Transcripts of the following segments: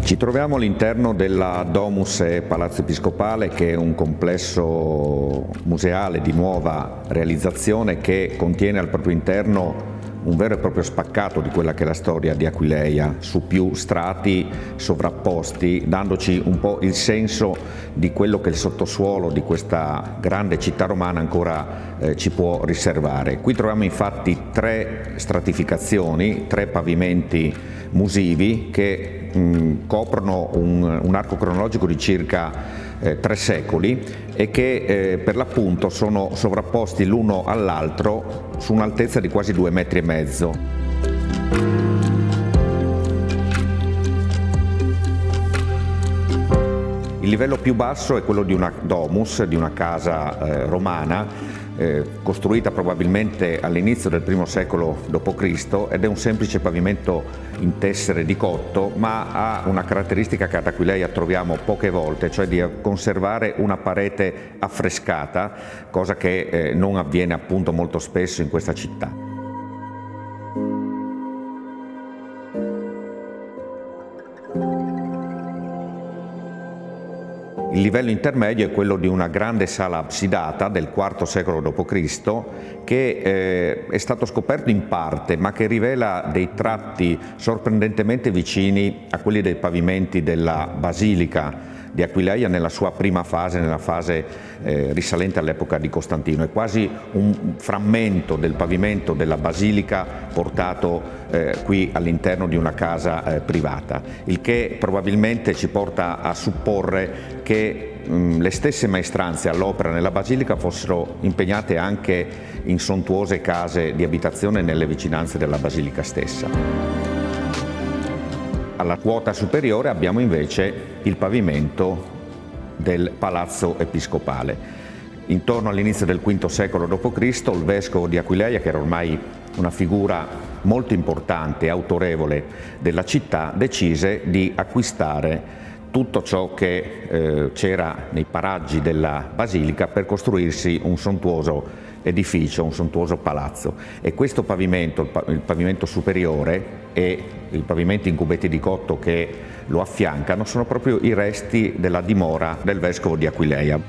Ci troviamo all'interno della Domus e Palazzo Episcopale, che è un complesso museale di nuova realizzazione che contiene al proprio interno un vero e proprio spaccato di quella che è la storia di Aquileia, su più strati sovrapposti, dandoci un po' il senso di quello che il sottosuolo di questa grande città romana ancora ci può riservare. Qui troviamo infatti tre stratificazioni, tre pavimenti musivi che coprono un arco cronologico di circa 3 secoli e che per l'appunto sono sovrapposti l'uno all'altro su un'altezza di quasi 2,5 metri. Il livello più basso è quello di una domus, di una casa romana, costruita probabilmente all'inizio del I secolo d.C. ed è un semplice pavimento in tessere di cotto, ma ha una caratteristica che ad Aquileia troviamo poche volte, cioè di conservare una parete affrescata, cosa che non avviene appunto molto spesso in questa città. Il livello intermedio è quello di una grande sala absidata del IV secolo d.C. che è stato scoperto in parte, ma che rivela dei tratti sorprendentemente vicini a quelli dei pavimenti della Basilica di Aquileia nella sua prima fase, nella fase risalente all'epoca di Costantino. È quasi un frammento del pavimento della Basilica portato qui all'interno di una casa privata, il che probabilmente ci porta a supporre che le stesse maestranze all'opera nella Basilica fossero impegnate anche in sontuose case di abitazione nelle vicinanze della Basilica stessa. Alla quota superiore abbiamo invece il pavimento del Palazzo Episcopale. Intorno all'inizio del V secolo d.C. il vescovo di Aquileia, che era ormai una figura molto importante e autorevole della città, decise di acquistare tutto ciò che c'era nei paraggi della Basilica per costruirsi un sontuoso edificio, un sontuoso palazzo. E questo pavimento, il pavimento superiore e i pavimenti in cubetti di cotto che lo affiancano, sono proprio i resti della dimora del vescovo di Aquileia.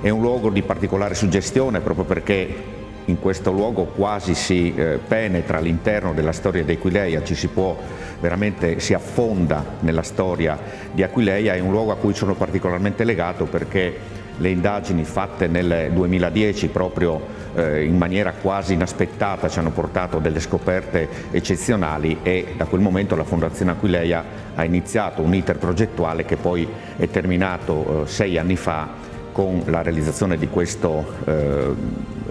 È un luogo di particolare suggestione proprio perché in questo luogo quasi si penetra all'interno della storia di Aquileia, si affonda nella storia di Aquileia. È un luogo a cui sono particolarmente legato perché le indagini fatte nel 2010 proprio in maniera quasi inaspettata ci hanno portato delle scoperte eccezionali e da quel momento la Fondazione Aquileia ha iniziato un iter progettuale che poi è terminato 6 anni fa con la realizzazione di questo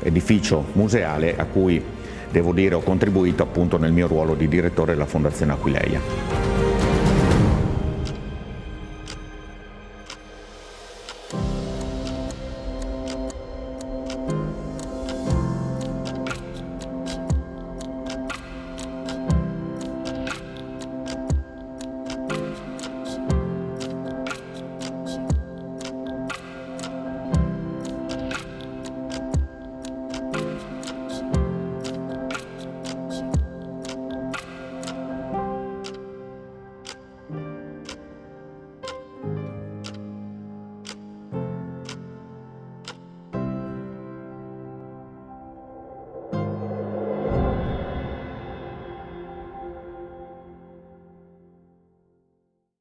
edificio museale a cui, devo dire, ho contribuito appunto nel mio ruolo di direttore della Fondazione Aquileia.